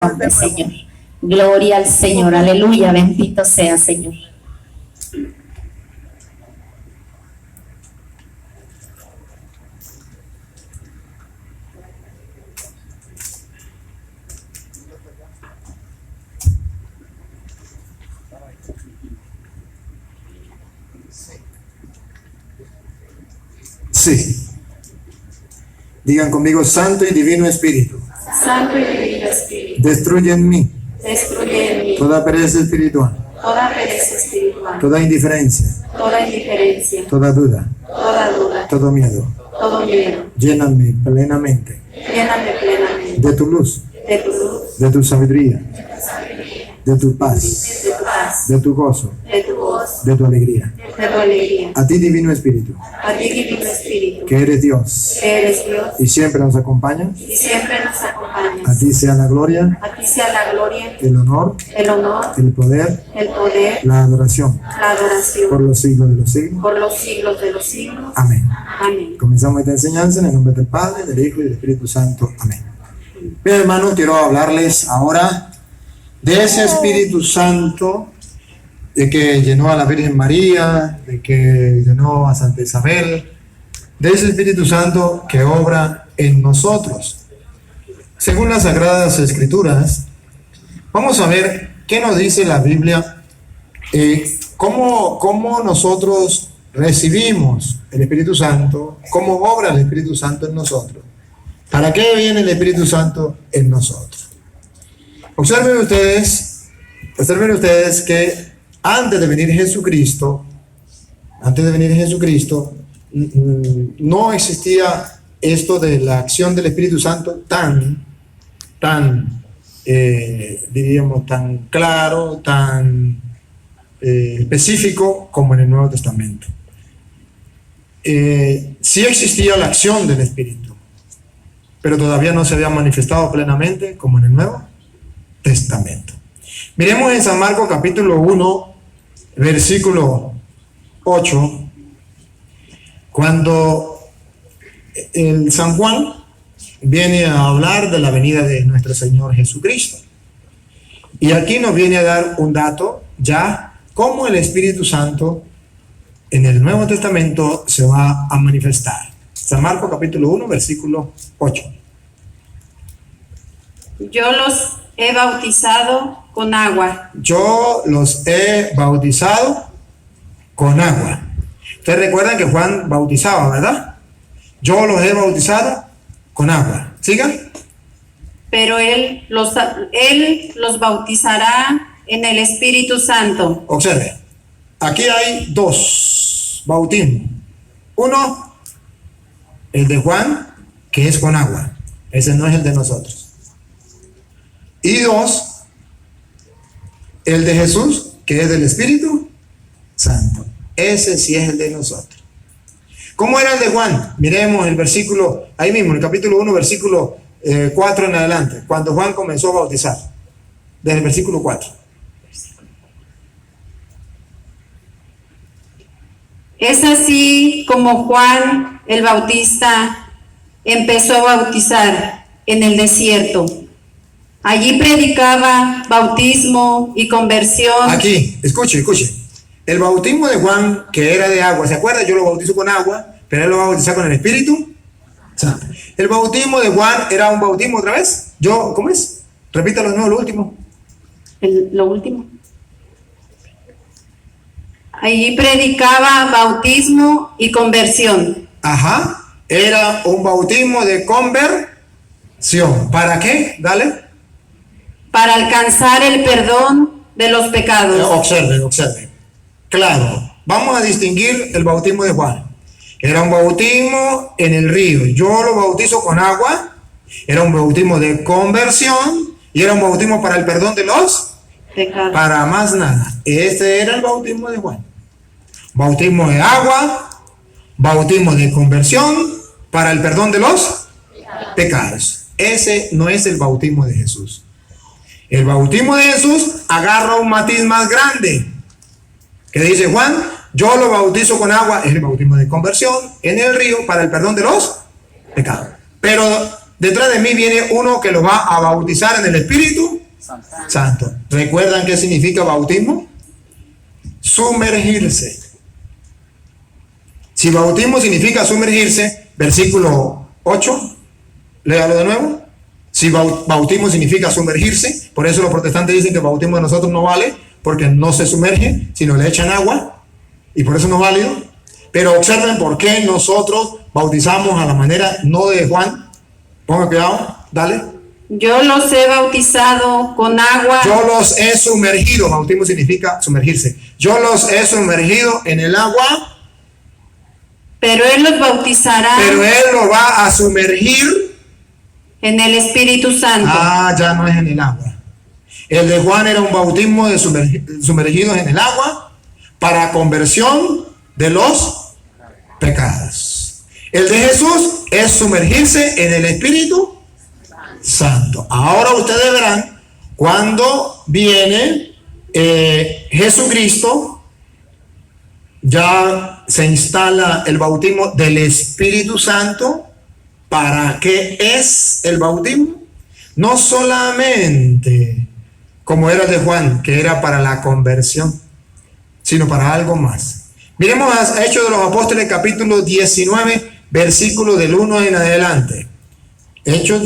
nombre, Señor. Gloria al Señor, aleluya, bendito sea, Señor. Sí. Digan conmigo, Santo y Divino Espíritu. Santo y Divino Espíritu. Destruye en mí Destruye en mí toda pereza espiritual, toda pereza espiritual, toda indiferencia, toda indiferencia, toda duda, todo miedo. todo miedo. Lléname plenamente Lléname plenamente de tu luz, de tu luz, de tu sabiduría, de tu paz, de tu paz, de tu gozo, de tu voz, de tu alegría. de tu alegría. A ti, Divino Espíritu, A ti, Divino Espíritu, que eres Dios que eres Dios y siempre nos acompañas, y siempre nos a acompañas. ti sea la gloria, A ti sea la gloria, el honor, el honor, el poder, el poder, la adoración, la adoración, por los siglos de los siglos. por los siglos de los siglos. Amén. Amén. Comenzamos esta enseñanza en el nombre del Padre, del Hijo y del Espíritu Santo. Amén. Bien, hermanos, quiero hablarles ahora de ese Espíritu Santo de que llenó a la Virgen María, de que llenó a Santa Isabel, de ese Espíritu Santo que obra en nosotros. Según las Sagradas Escrituras, vamos a ver qué nos dice la Biblia, cómo nosotros recibimos el Espíritu Santo, cómo obra el Espíritu Santo en nosotros. ¿Para qué viene el Espíritu Santo en nosotros? Observen ustedes que antes de venir Jesucristo, no existía esto de la acción del Espíritu Santo diríamos, tan claro, tan específico como en el Nuevo Testamento. Sí existía la acción del Espíritu, pero todavía no se había manifestado plenamente como en el Nuevo Testamento. Miremos en San Marcos capítulo 1, versículo 8, cuando el San Juan viene a hablar de la venida de nuestro Señor Jesucristo. Y aquí nos viene a dar un dato ya cómo el Espíritu Santo en el Nuevo Testamento se va a manifestar. San Marcos capítulo 1, versículo 8. Yo los he bautizado con agua. Yo los he bautizado con agua. Ustedes recuerdan que Juan bautizaba, ¿verdad? Yo los he bautizado con agua. ¿Sigan? Pero él los bautizará en el Espíritu Santo. Observe, aquí hay dos bautismos. Uno, el de Juan, que es con agua. Ese no es el de nosotros. Y dos, el de Jesús, que es del Espíritu Santo. Ese sí es el de nosotros. ¿Cómo era el de Juan? Miremos el versículo, ahí mismo, en el capítulo 1, versículo 4 en adelante, cuando Juan comenzó a bautizar, desde el versículo 4. Es así como Juan el Bautista empezó a bautizar en el desierto. Allí predicaba bautismo y conversión. Aquí, escuche. El bautismo de Juan, que era de agua, ¿se acuerda? Yo lo bautizo con agua, pero él lo va a bautizar con el Espíritu Santo. El bautismo de Juan era un bautismo otra vez. ¿Cómo es? Repítalo de nuevo, lo último. Lo último. Allí predicaba bautismo y conversión. Ajá, era un bautismo de conversión. ¿Para qué? Dale. Para alcanzar el perdón de los pecados. Observe. Claro, vamos a distinguir el bautismo de Juan. Era un bautismo en el río. Yo lo bautizo con agua. Era un bautismo de conversión. Y era un bautismo para el perdón de los pecados. Para más nada. Este era el bautismo de Juan. Bautismo de agua, bautismo de conversión para el perdón de los pecados. Ese no es el bautismo de Jesús. El bautismo de Jesús agarra un matiz más grande. Que dice Juan, yo lo bautizo con agua, es el bautismo de conversión en el río para el perdón de los pecados. Pero detrás de mí viene uno que los va a bautizar en el Espíritu Santo. ¿Recuerdan qué significa bautismo? Sumergirse. Si bautismo significa sumergirse, versículo 8, léalo de nuevo. Si bautismo significa sumergirse, por eso los protestantes dicen que el bautismo de nosotros no vale, porque no se sumerge, sino le echan agua, y por eso no es válido. Pero observen por qué nosotros bautizamos a la manera no de Juan. Ponga cuidado, dale. Yo los he bautizado con agua. Yo los he sumergido, bautismo significa sumergirse. Yo los he sumergido en el agua, pero Él los bautizará pero Él los va a sumergir en el Espíritu Santo. Ah, ya no es en el agua. El de Juan era un bautismo de sumergidos en el agua para conversión de los pecados. El de Jesús es sumergirse en el Espíritu Santo. Ahora ustedes verán cuando viene Jesucristo, ya se instala el bautismo del Espíritu Santo. ¿Para qué es el bautismo? No solamente como era el de Juan, que era para la conversión, sino para algo más. Miremos a Hechos de los Apóstoles, capítulo 19, versículo del 1 en adelante. Hechos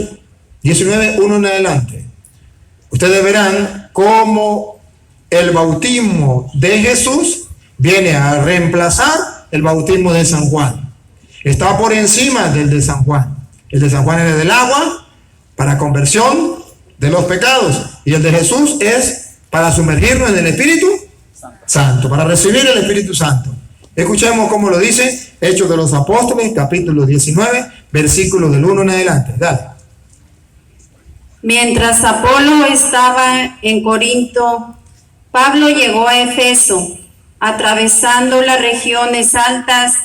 19, 1 en adelante. Ustedes verán cómo el bautismo de Jesús viene a reemplazar el bautismo de San Juan. Está por encima del de San Juan. El de San Juan era del agua para conversión de los pecados, y el de Jesús es para sumergirnos en el Espíritu Santo, para recibir el Espíritu Santo. Escuchemos cómo lo dice Hechos de los Apóstoles, capítulo 19, versículo del 1 en adelante. Dale. Mientras Apolo estaba en Corinto, Pablo llegó a Efeso. Atravesando las regiones altas,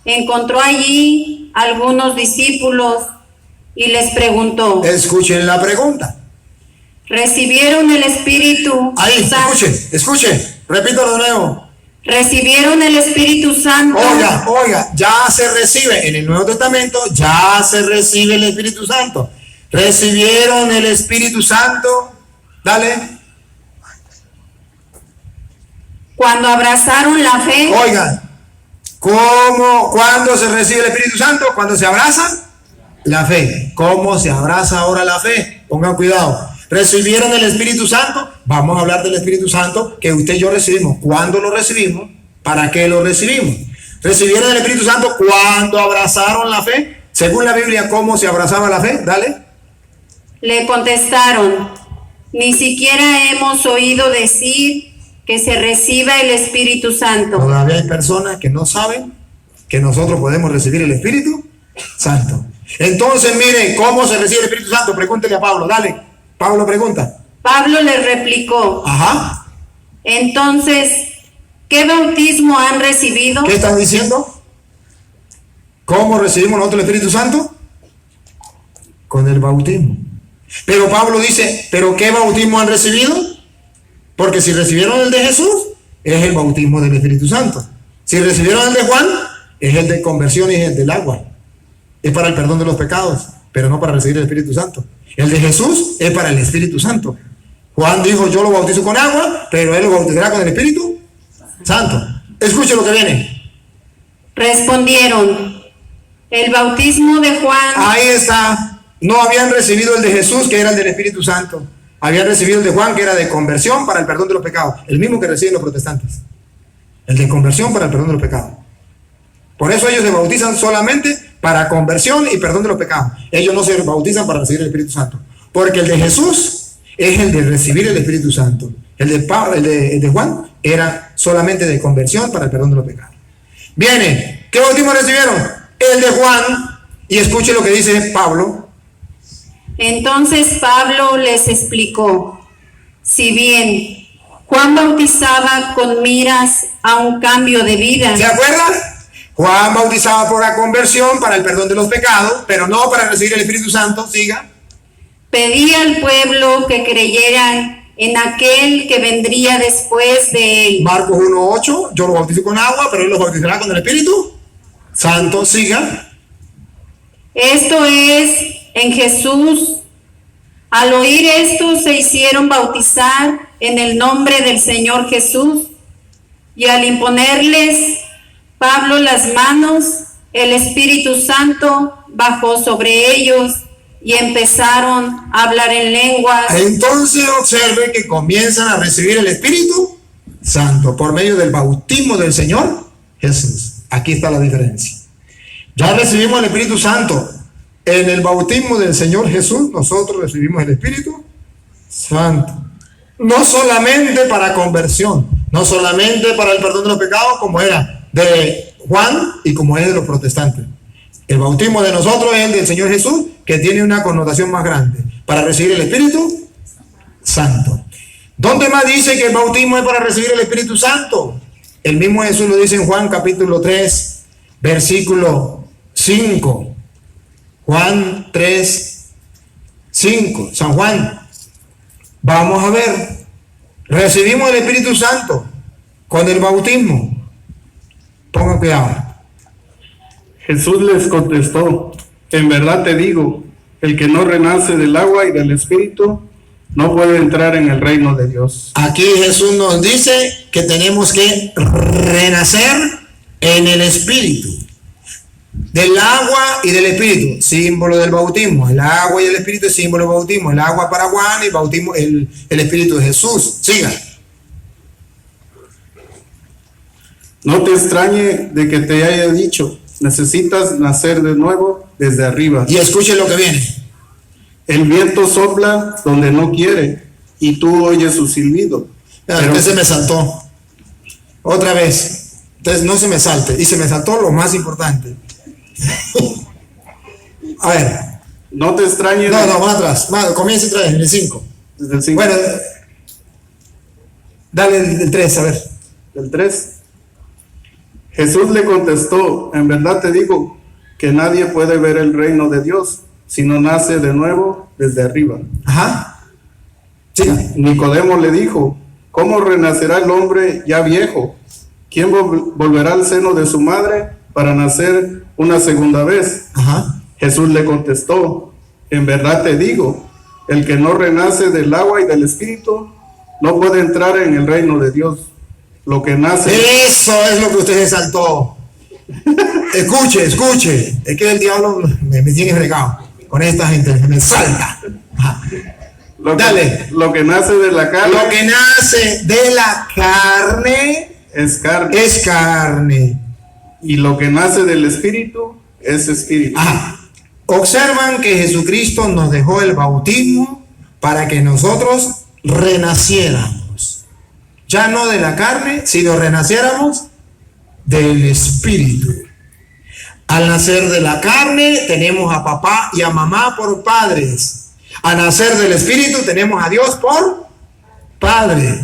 encontró allí algunos discípulos y les preguntó. Escuchen la pregunta. ¿Recibieron el Espíritu Ahí, Santo? escuchen, repítalo de nuevo. ¿Recibieron el Espíritu Santo? Oiga, ya se recibe en el Nuevo Testamento, ya se recibe el Espíritu Santo. ¿Recibieron el Espíritu Santo? Dale. Cuando abrazaron la fe. Oigan, ¿cuándo se recibe el Espíritu Santo? Cuando se abraza la fe. ¿Cómo se abraza ahora la fe? Pongan cuidado. ¿Recibieron el Espíritu Santo? Vamos a hablar del Espíritu Santo que usted y yo recibimos. ¿Cuándo lo recibimos? ¿Para qué lo recibimos? ¿Recibieron el Espíritu Santo cuando abrazaron la fe? Según la Biblia, ¿cómo se abrazaba la fe? Dale. Le contestaron, ni siquiera hemos oído decir que se reciba el Espíritu Santo. Todavía hay personas que no saben que nosotros podemos recibir el Espíritu Santo. Entonces, mire, ¿cómo se recibe el Espíritu Santo? Pregúntele a Pablo, dale. Pablo pregunta. Pablo le replicó. Ajá. Entonces, ¿qué bautismo han recibido? ¿Qué están diciendo? ¿Cómo recibimos nosotros el Espíritu Santo? Con el bautismo. Pero Pablo dice, ¿pero qué bautismo han recibido? Porque si recibieron el de Jesús, es el bautismo del Espíritu Santo. Si recibieron el de Juan, es el de conversión y es el del agua. Es para el perdón de los pecados, pero no para recibir el Espíritu Santo. El de Jesús es para el Espíritu Santo. Juan dijo, yo lo bautizo con agua, pero él lo bautizará con el Espíritu Santo. Escuche lo que viene. Respondieron, el bautismo de Juan. Ahí está. No habían recibido el de Jesús, que era el del Espíritu Santo. Habían recibido el de Juan, que era de conversión para el perdón de los pecados. El mismo que reciben los protestantes. El de conversión para el perdón de los pecados. Por eso ellos se bautizan solamente para conversión y perdón de los pecados. Ellos no se bautizan para recibir el Espíritu Santo. Porque el de Jesús es el de recibir el Espíritu Santo. El de Juan era solamente de conversión para el perdón de los pecados. Viene, ¿qué bautismo recibieron? El de Juan. Y escuche lo que dice Pablo. Entonces Pablo les explicó, si bien Juan bautizaba con miras a un cambio de vida. ¿Se acuerdan? Juan bautizaba por la conversión para el perdón de los pecados, pero no para recibir el Espíritu Santo. Siga. Pedía al pueblo que creyeran en aquel que vendría después de él. Marcos 1:8, yo lo bautizo con agua, pero él los bautizará con el Espíritu Santo. Siga. Esto es en Jesús. Al oír esto se hicieron bautizar en el nombre del Señor Jesús, y al imponerles Pablo las manos, el Espíritu Santo bajó sobre ellos y empezaron a hablar en lenguas. Entonces observe que comienzan a recibir el Espíritu Santo por medio del bautismo del Señor Jesús. Aquí está la diferencia. Ya recibimos el Espíritu Santo. En el bautismo del Señor Jesús nosotros recibimos el Espíritu Santo. No solamente para conversión, no solamente para el perdón de los pecados como era de Juan y como es de los protestantes. El bautismo de nosotros es el del Señor Jesús, que tiene una connotación más grande, para recibir el Espíritu Santo. ¿Dónde más dice que el bautismo es para recibir el Espíritu Santo? El mismo Jesús lo dice en Juan capítulo 3, versículo 5. Juan 3, 5. San Juan. Vamos a ver. Recibimos el Espíritu Santo con el bautismo. Pongan cuidado. Jesús les contestó: en verdad te digo, el que no renace del agua y del Espíritu no puede entrar en el reino de Dios. Aquí Jesús nos dice que tenemos que renacer en el Espíritu. Del agua y del Espíritu, símbolo del bautismo. El agua y el Espíritu es símbolo del bautismo. El agua para Juan y el bautismo, el Espíritu de Jesús. Siga. No te extrañe de que te haya dicho: necesitas nacer de nuevo desde arriba. Y escuche lo que viene. El viento sopla donde no quiere y tú oyes su silbido. Pero se me saltó. Otra vez. Entonces no se me salte. Y se me saltó lo más importante. A ver. No te extrañes. No, más atrás. Comienza otra vez en el 5. Desde el 5. Bueno, dale el 3, a ver. El 3. Jesús le contestó: en verdad te digo que nadie puede ver el reino de Dios si no nace de nuevo desde arriba. Ajá. Sí. Nicodemo le dijo: ¿cómo renacerá el hombre ya viejo? ¿Quién volverá al seno de su madre para nacer una segunda vez? Ajá. Jesús le contestó: en verdad te digo, el que no renace del agua y del Espíritu no puede entrar en el reino de Dios. Lo que nace... Eso es lo que usted se saltó. Escuche. Es que el diablo me tiene fregado con esta gente, me salta. Ajá. Dale. Lo que nace de la carne... Lo que nace de la carne es carne. Es carne. Y lo que nace del Espíritu es Espíritu. Ajá. Observan que Jesucristo nos dejó el bautismo para que nosotros renaciéramos. Ya no de la carne, sino renaciéramos del Espíritu. Al nacer de la carne tenemos a papá y a mamá por padres. Al nacer del Espíritu tenemos a Dios por Padre.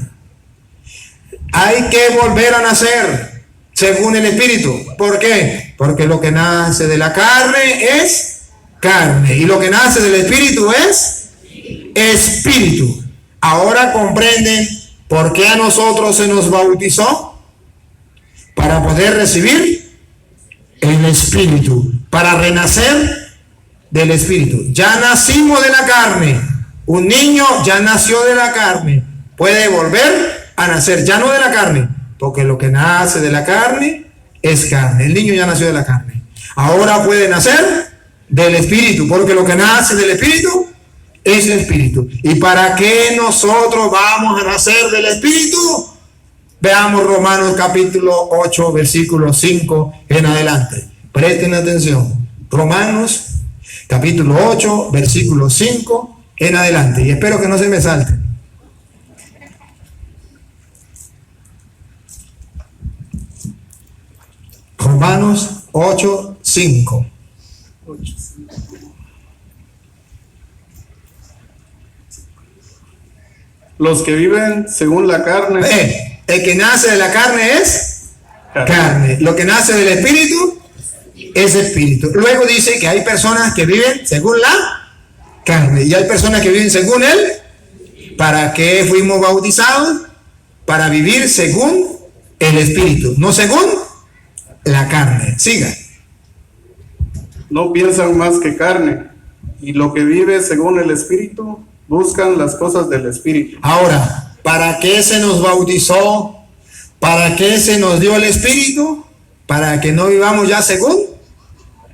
Hay que volver a nacer según el Espíritu. ¿Por qué? Porque lo que nace de la carne es carne y lo que nace del Espíritu es Espíritu. Ahora comprenden por qué a nosotros se nos bautizó: para poder recibir el Espíritu, para renacer del Espíritu. Ya nacimos de la carne. Un niño ya nació de la carne. Puede volver a nacer, ya no de la carne, porque lo que nace de la carne es carne. El niño ya nació de la carne. Ahora puede nacer del Espíritu, porque lo que nace del Espíritu es el Espíritu. ¿Y para qué nosotros vamos a nacer del Espíritu? Veamos Romanos capítulo 8, versículo 5 en adelante. Presten atención. Romanos capítulo 8, versículo 5 en adelante. Y espero que no se me salte. Romanos 8, 5. Los que viven según la carne... El que nace de la carne es carne. Lo que nace del Espíritu es Espíritu. Luego dice que hay personas que viven según la carne y hay personas que viven según él. ¿Para qué fuimos bautizados? Para vivir según el Espíritu, no según la carne. Siga. No piensan más que carne, y lo que vive según el Espíritu buscan las cosas del Espíritu. Ahora, ¿para qué se nos bautizó? ¿Para qué se nos dio el Espíritu? Para que no vivamos ya según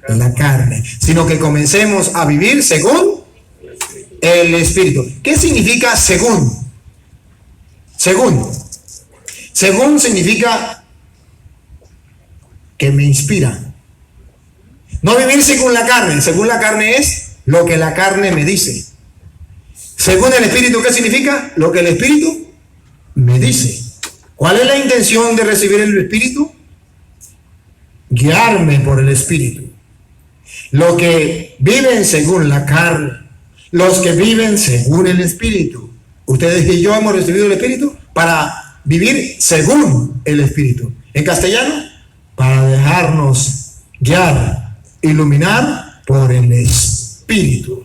la carne, sino que comencemos a vivir según el Espíritu. ¿Qué significa según? Según. Según significa que me inspira. No vivir según la carne. Según la carne es lo que la carne me dice. Según el Espíritu, ¿qué significa? Lo que el Espíritu me dice. ¿Cuál es la intención de recibir el Espíritu? Guiarme por el Espíritu. Los que viven según la carne, los que viven según el Espíritu. Ustedes y yo hemos recibido el Espíritu para vivir según el Espíritu. En castellano, para dejarnos guiar, iluminar por el Espíritu.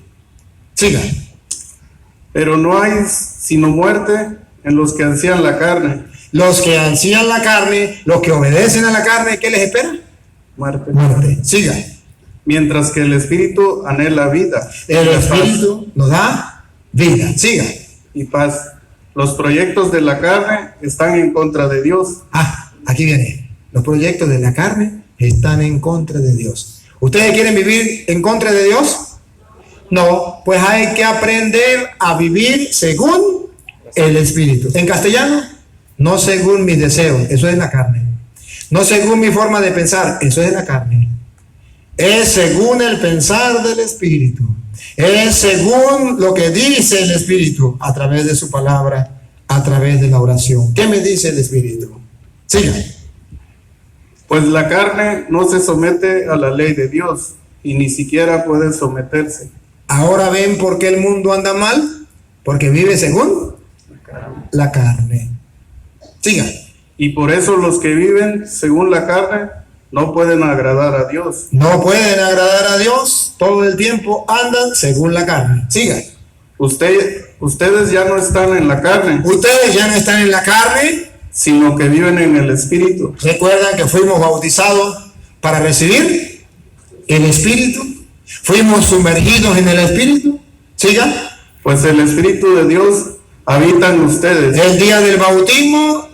Sigan. Pero no hay sino muerte en los que ansían la carne. Los que ansían la carne, los que obedecen a la carne, ¿qué les espera? Muerte. Muerte. Siga. Mientras que el Espíritu anhela vida. El Espíritu nos da vida. Siga. Y paz. Los proyectos de la carne están en contra de Dios. Aquí viene. Los proyectos de la carne están en contra de Dios. ¿Ustedes quieren vivir en contra de Dios? No, pues hay que aprender a vivir según el Espíritu. En castellano, no según mis deseos, eso es la carne. No según mi forma de pensar, eso es la carne. Es según el pensar del Espíritu. Es según lo que dice el Espíritu a través de su palabra, a través de la oración. ¿Qué me dice el Espíritu? Siga. Pues la carne no se somete a la ley de Dios y ni siquiera puede someterse. Ahora ven por qué el mundo anda mal, porque vive según la carne. Siga. Y por eso los que viven según la carne no pueden agradar a Dios. No pueden agradar a Dios, todo el tiempo andan según la carne. Siga. Ustedes ya no están en la carne, Ustedes ya no están en la carne, sino que viven en el Espíritu. recuerdan que fuimos bautizados para recibir el Espíritu. Fuimos sumergidos en el Espíritu. Sigan. Pues el Espíritu de Dios habita en ustedes. El día del bautismo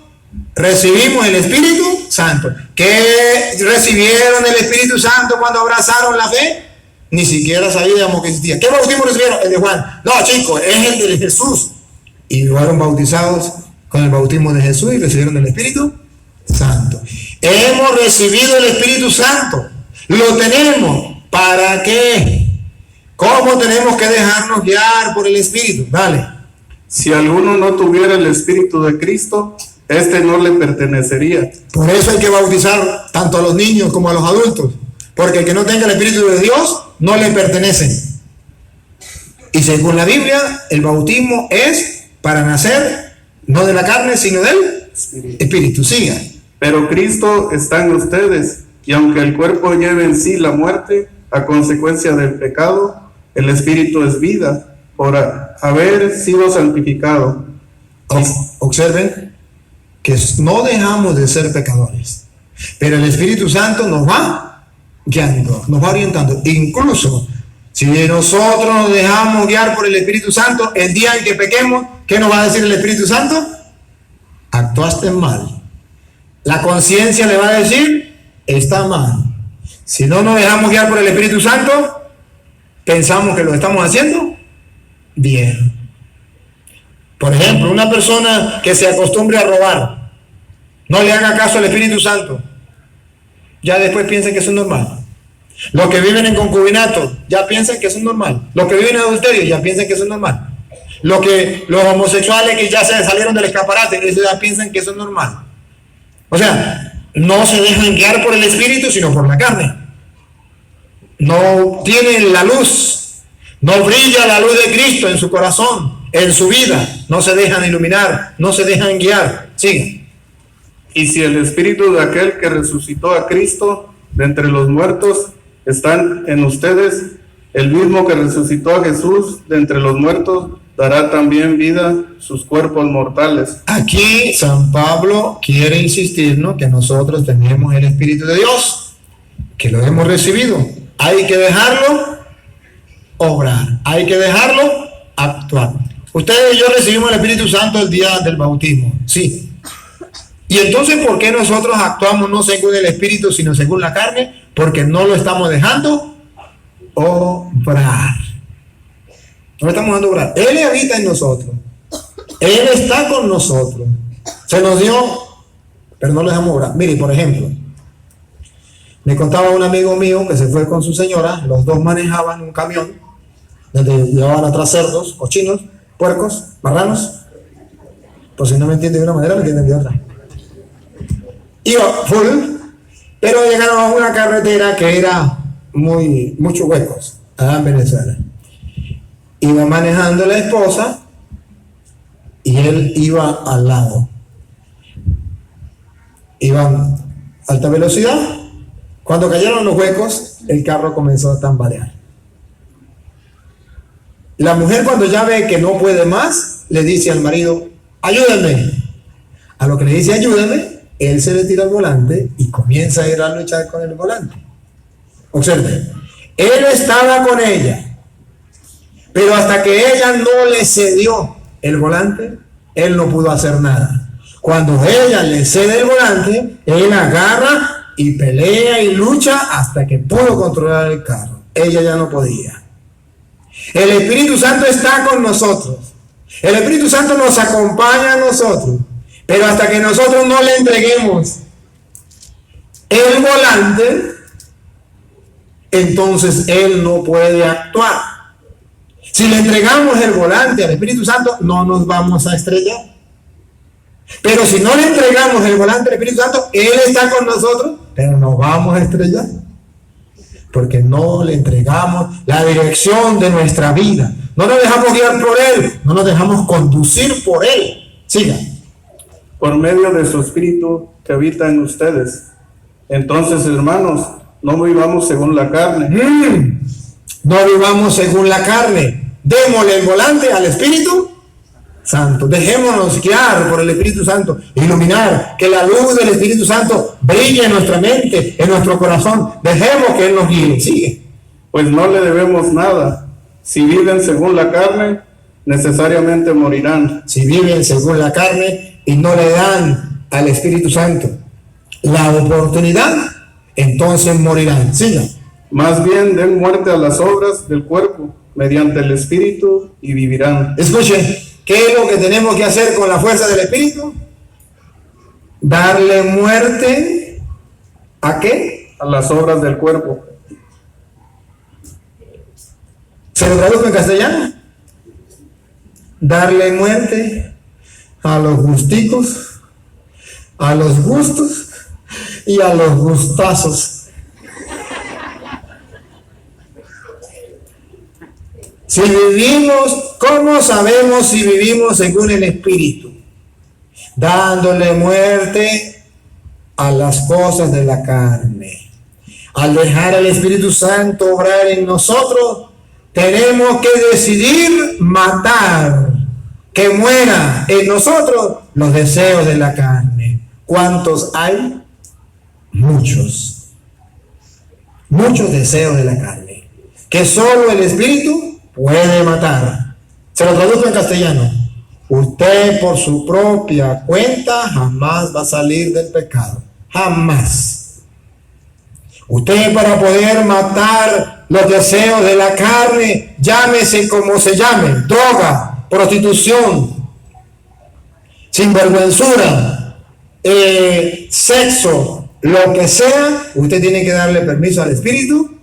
recibimos el Espíritu Santo. ¿Qué recibieron el Espíritu Santo cuando abrazaron la fe? Ni siquiera sabíamos que existía. ¿Qué bautismo recibieron? El de Juan. No, chicos, es el de Jesús. Y fueron bautizados con el bautismo de Jesús y recibieron el Espíritu Santo. Hemos recibido el Espíritu Santo. Lo tenemos. ¿Para qué? ¿Cómo tenemos que dejarnos guiar por el Espíritu? Dale. Si alguno no tuviera el Espíritu de Cristo, este no le pertenecería. Por eso hay que bautizar tanto a los niños como a los adultos. Porque el que no tenga el Espíritu de Dios no le pertenece. Y según la Biblia, el bautismo es para nacer no de la carne, sino del Espíritu. Siga. Pero Cristo está en ustedes, y aunque el cuerpo lleve en sí la muerte a consecuencia del pecado, el Espíritu es vida por haber sido santificado. Observen que no dejamos de ser pecadores, pero el Espíritu Santo nos va guiando, nos va orientando. Incluso si nosotros nos dejamos guiar por el Espíritu Santo, el día en que pequemos, ¿qué nos va a decir el Espíritu Santo? Actuaste mal. La conciencia le va a decir, está mal. Si no nos dejamos guiar por el Espíritu Santo, pensamos que lo estamos haciendo bien. Por ejemplo, una persona que se acostumbre a robar, no le haga caso al Espíritu Santo, ya después piensa que eso es normal. Los que viven en concubinato ya piensan que eso es normal. Los que viven en adulterio ya piensan que eso es normal. Los homosexuales que ya se salieron del escaparate, ellos ya piensan que eso es normal. O sea, no se dejan guiar por el Espíritu, sino por la carne. No tienen la luz, no brilla la luz de Cristo en su corazón, en su vida. No se dejan iluminar, no se dejan guiar. Sigue. Y si el Espíritu de aquel que resucitó a Cristo de entre los muertos está en ustedes, el mismo que resucitó a Jesús de entre los muertos dará también vida a sus cuerpos mortales. Aquí San Pablo quiere insistirnos que nosotros tenemos el Espíritu de Dios, que lo hemos recibido. Hay que dejarlo obrar, hay que dejarlo actuar. Ustedes y yo recibimos el Espíritu Santo el día del bautismo, sí. Y entonces, ¿por qué nosotros actuamos no según el Espíritu, sino según la carne? Porque no lo estamos dejando obrar. No lo estamos dejando obrar. Él habita en nosotros. Él está con nosotros. Se nos dio, pero no lo dejamos obrar. Mire, por ejemplo, me contaba un amigo mío que se fue con su señora. Los dos manejaban un camión donde llevaban atrás cerdos, cochinos, puercos, marranos. Por si no me entienden de una manera, me entienden de otra. Iba full, pero llegaron a una carretera que era muchos huecos, allá en Venezuela. Iba manejando la esposa y él iba al lado. Iban a alta velocidad. Cuando cayeron los huecos, el carro comenzó a tambalear. La mujer, cuando ya ve que no puede más, le dice al marido: ayúdame. A lo que le dice ayúdame, él se le tira al volante y comienza a ir a luchar con el volante. Observe, él estaba con ella, pero hasta que ella no le cedió el volante, él no pudo hacer nada. Cuando ella le cede el volante, él agarra y pelea y lucha hasta que pudo controlar el carro. Ella ya no podía. El Espíritu Santo está con nosotros. El Espíritu Santo nos acompaña a nosotros. Pero hasta que nosotros no le entreguemos el volante, entonces Él no puede actuar. Si le entregamos el volante al Espíritu Santo, no nos vamos a estrellar. Pero si no le entregamos el volante al Espíritu Santo, Él está con nosotros, pero nos vamos a estrellar. Porque no le entregamos la dirección de nuestra vida. No nos dejamos guiar por Él, no nos dejamos conducir por Él. Siga. Por medio de su Espíritu que habita en ustedes. Entonces, hermanos, no vivamos según la carne. No vivamos según la carne. Démosle el volante al Espíritu Santo. Dejémonos guiar por el Espíritu Santo. Iluminar. Que la luz del Espíritu Santo brille en nuestra mente, en nuestro corazón. Dejemos que Él nos guíe. Sigue. Pues no le debemos nada. Si viven según la carne, necesariamente morirán. Si viven según la carne y no le dan al Espíritu Santo la oportunidad, entonces morirán. Siga. Más bien den muerte a las obras del cuerpo mediante el Espíritu y vivirán. Escuchen, ¿qué es lo que tenemos que hacer con la fuerza del Espíritu? Darle muerte ¿a qué? A las obras del cuerpo. ¿Se lo traduzco en castellano? Darle muerte a los gusticos, a los gustos y a los gustazos. Si vivimos, ¿cómo sabemos si vivimos según el Espíritu? Dándole muerte a las cosas de la carne. Al dejar al Espíritu Santo obrar en nosotros, tenemos que decidir matar, que muera en nosotros los deseos de la carne. ¿Cuántos hay? Muchos. Muchos deseos de la carne, que solo el Espíritu puede matar. Se lo traduzco en castellano. Usted por su propia cuenta jamás va a salir del pecado. Jamás. Usted, para poder matar los deseos de la carne, llámese como se llame, droga, prostitución, sinvergüenzura, sexo, lo que sea, usted tiene que darle permiso al Espíritu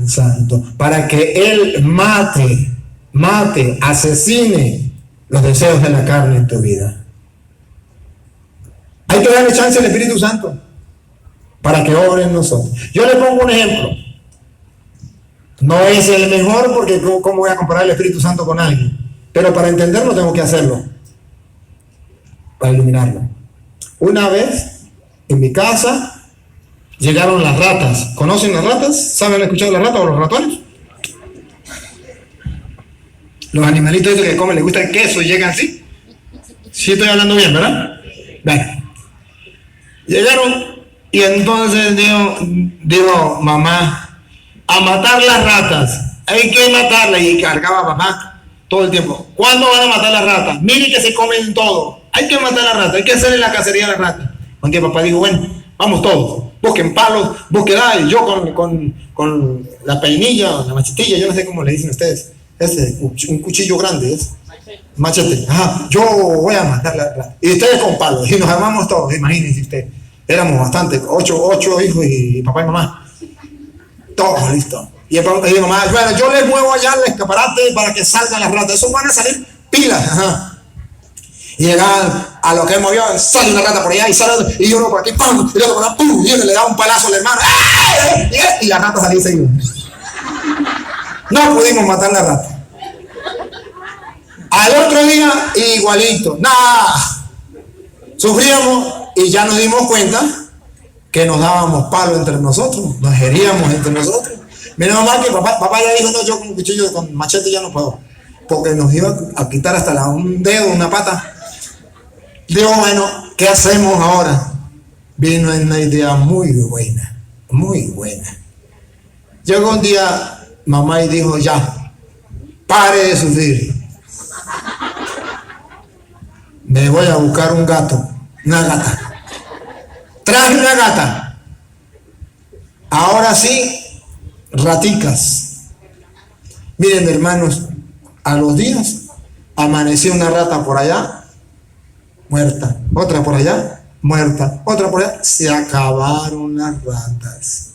Santo para que Él mate, asesine los deseos de la carne en tu vida. Hay que darle chance al Espíritu Santo para que obre en nosotros. Yo le pongo un ejemplo. No es el mejor porque ¿cómo voy a comparar el Espíritu Santo con alguien? Pero para entenderlo tengo que hacerlo, para iluminarlo. Una vez en mi casa llegaron las ratas. ¿Conocen las ratas? ¿Saben escuchar las ratas o los ratones? Los animalitos esos que comen, les gusta el queso y llegan así. Sí estoy hablando bien, ¿verdad? Vale. Llegaron y entonces dijo mamá, a matar las ratas. hay que matarla. Y cargaba a papá todo el tiempo. ¿Cuándo van a matar las ratas? Miren que se comen todo. Hay que matar a las ratas, hay que hacerle la cacería a las ratas. Un día papá dijo, bueno, vamos todos, busquen palos, busquen, y yo con la peinilla, la machetilla, yo no sé cómo le dicen ustedes, un cuchillo grande, es machete. Ajá, yo voy a matar la rata. Y ustedes con palos, y nos armamos todos, imagínense usted. Éramos bastantes, ocho hijos y papá y mamá. Todos listos. Y mi mamá, bueno, yo les muevo allá el escaparate para que salgan las ratas. Eso van a salir pilas. Ajá. Y llegaban a lo que él movió, sale una rata por allá y uno por aquí, ¡pum! Y el otro por allá, ¡pum! Y uno le da un palazo al hermano, y la rata salía seguida. No pudimos matar la rata. Al otro día, igualito, nada. Sufríamos y ya nos dimos cuenta que nos dábamos palo entre nosotros, nos heríamos entre nosotros. Menos mal que papá ya dijo, no, yo con cuchillo, con machete ya no puedo, porque nos iba a quitar hasta un dedo, una pata. Digo, bueno, ¿qué hacemos ahora? Vino una idea muy buena, muy buena. Llegó un día mamá y dijo, ya, pare de sufrir. Me voy a buscar un gato, una gata. Traje una gata. Ahora sí, raticas. Miren, hermanos, a los días amaneció una rata por allá, muerta, otra por allá, muerta, otra por allá. Se acabaron las ratas.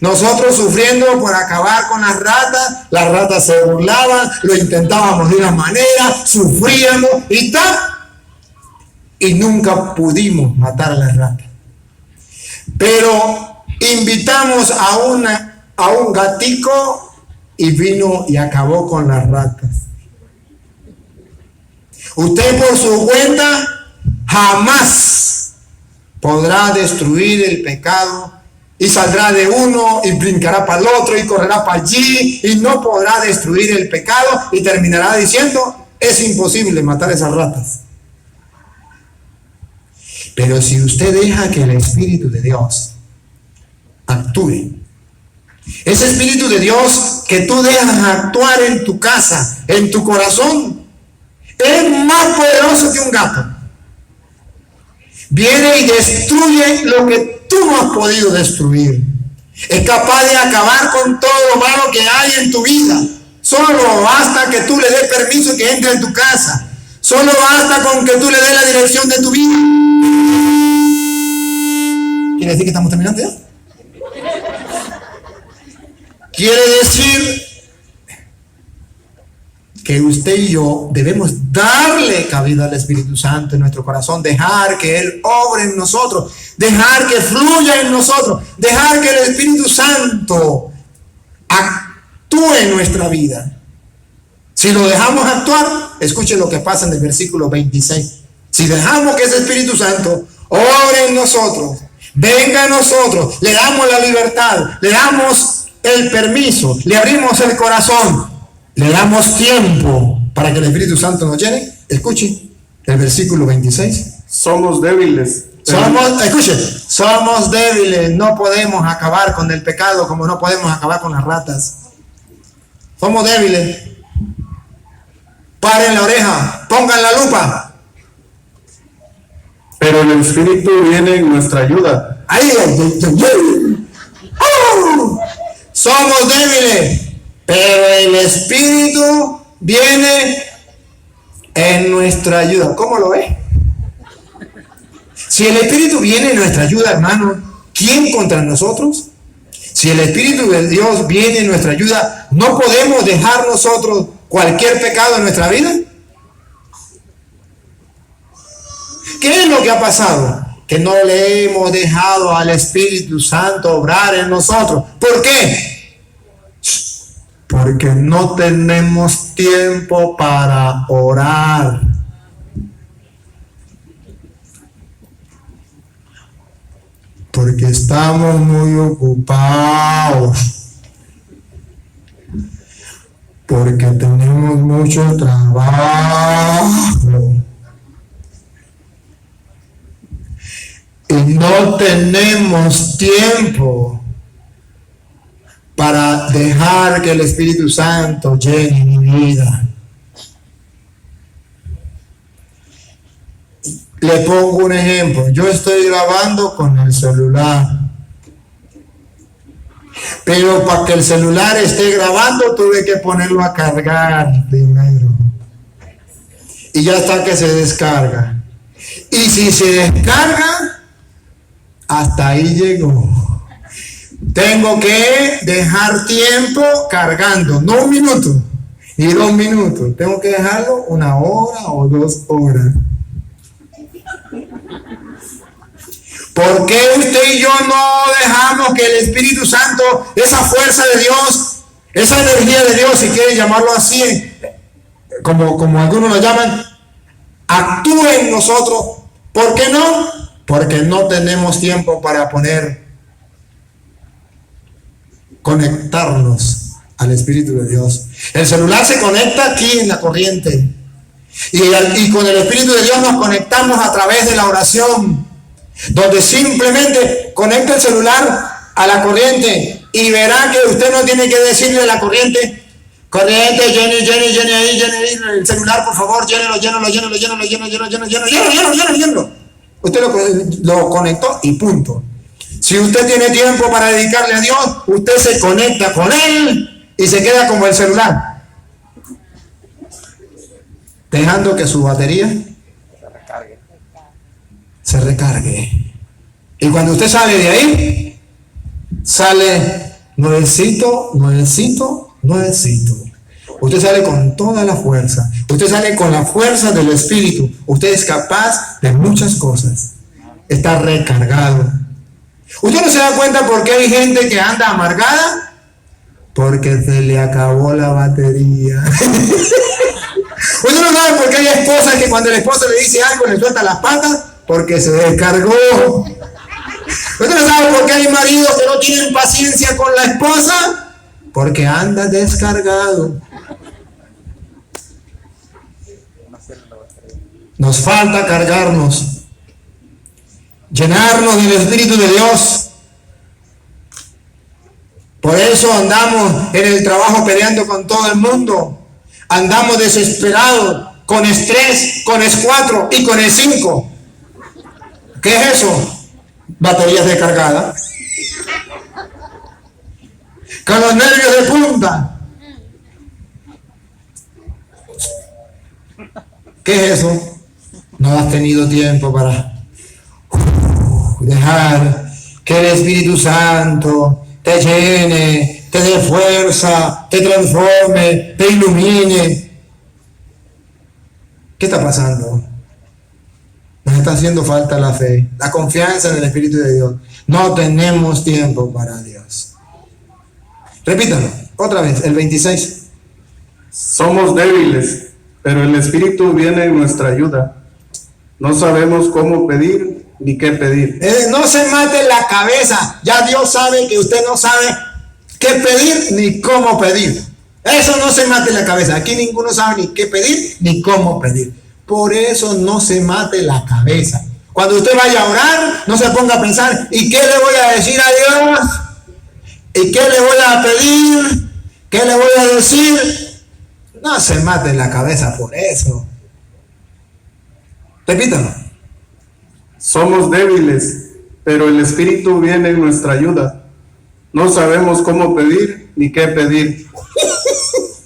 Nosotros sufriendo por acabar con las ratas se burlaban, lo intentábamos de una manera, sufríamos y tal, y nunca pudimos matar a las ratas. Pero invitamos a un gatico y vino y acabó con las ratas. Usted por su cuenta jamás podrá destruir el pecado y saldrá de uno y brincará para el otro y correrá para allí y no podrá destruir el pecado y terminará diciendo, es imposible matar esas ratas. Pero si usted deja que el Espíritu de Dios actúe, ese Espíritu de Dios que tú dejas actuar en tu casa, en tu corazón, es más poderoso que un gato. Viene y destruye lo que tú no has podido destruir. Es capaz de acabar con todo lo malo que hay en tu vida. Solo basta que tú le des permiso que entre en tu casa. Solo basta con que tú le des la dirección de tu vida. ¿Quiere decir que estamos terminando ya? Quiere decir que usted y yo debemos darle cabida al Espíritu Santo en nuestro corazón, dejar que Él obre en nosotros, dejar que fluya en nosotros, dejar que el Espíritu Santo actúe en nuestra vida. Si lo dejamos actuar, escuchen lo que pasa en el versículo 26. Si dejamos que ese Espíritu Santo obre en nosotros, venga a nosotros, le damos la libertad, le damos el permiso, le abrimos el corazón, le damos tiempo para que el Espíritu Santo nos llene. Escuchen el versículo 26. Somos débiles. Somos débiles, no podemos acabar con el pecado como no podemos acabar con las ratas. Somos débiles. Paren la oreja, pongan la lupa. Pero el Espíritu viene en nuestra ayuda. Ahí, somos débiles, pero el Espíritu viene en nuestra ayuda. ¿Cómo lo ve? Si el Espíritu viene en nuestra ayuda, hermano, ¿quién contra nosotros? Si el Espíritu de Dios viene en nuestra ayuda, ¿no podemos dejar nosotros cualquier pecado en nuestra vida? ¿Qué es lo que ha pasado? Que no le hemos dejado al Espíritu Santo obrar en nosotros. ¿Por qué? Porque no tenemos tiempo para orar. Porque estamos muy ocupados. Porque tenemos mucho trabajo. Y no tenemos tiempo para dejar que el Espíritu Santo llene mi vida. Le pongo un ejemplo. Yo estoy grabando con el celular, pero para que el celular esté grabando tuve que ponerlo a cargar primero. Y ya está que se descarga. Y si se descarga, hasta ahí llegó. Tengo que dejar tiempo cargando, no 1 minuto ni 2 minutos. Tengo que dejarlo 1 hora o 2 horas. ¿Por qué usted y yo no dejamos que el Espíritu Santo, esa fuerza de Dios, esa energía de Dios, si quieren llamarlo así, como algunos lo llaman, actúe en nosotros? ¿Por qué no? Porque no tenemos tiempo para conectarnos al Espíritu de Dios. El celular se conecta aquí en la corriente, y con el Espíritu de Dios nos conectamos a través de la oración, donde simplemente conecta el celular a la corriente y verá que usted no tiene que decirle a la corriente, llene ahí, el celular, por favor, llénelo. Usted lo conectó y punto. Si usted tiene tiempo para dedicarle a Dios, usted se conecta con Él y se queda como el celular, dejando que su batería se recargue. Y cuando usted sale de ahí, sale nuevecito. Usted sale con toda la fuerza. Usted sale con la fuerza del Espíritu. Usted es capaz de muchas cosas. Está recargado. ¿Usted no se da cuenta por qué hay gente que anda amargada? Porque se le acabó la batería. ¿Usted no sabe por qué hay esposas que cuando el esposo le dice algo le suelta las patas? Porque se descargó. ¿Usted no sabe por qué hay maridos que no tienen paciencia con la esposa? Porque anda descargado. Nos falta cargarnos, llenarnos del Espíritu de Dios. Por eso andamos en el trabajo peleando con todo el mundo. Andamos desesperados, con estrés, con S4 y con E5. ¿Qué es eso? Baterías descargadas. Con los nervios de punta. ¿Qué es eso? No has tenido tiempo para dejar que el Espíritu Santo te llene, te dé fuerza, te transforme, te ilumine. ¿Qué está pasando? Nos está haciendo falta la fe, la confianza en el Espíritu de Dios. No tenemos tiempo para Dios. Repítalo, otra vez, el 26. Somos débiles, pero el Espíritu viene en nuestra ayuda. No sabemos cómo pedir ni qué pedir. No se mate la cabeza. Ya Dios sabe que usted no sabe qué pedir ni cómo pedir. Eso no se mate la cabeza. Aquí ninguno sabe ni qué pedir ni cómo pedir. Por eso no se mate la cabeza. Cuando usted vaya a orar, no se ponga a pensar, ¿y qué le voy a decir a Dios? ¿Y qué le voy a pedir? ¿Qué le voy a decir? No se mate la cabeza por eso. Repítalo. Somos débiles, pero el Espíritu viene en nuestra ayuda. No sabemos cómo pedir ni qué pedir.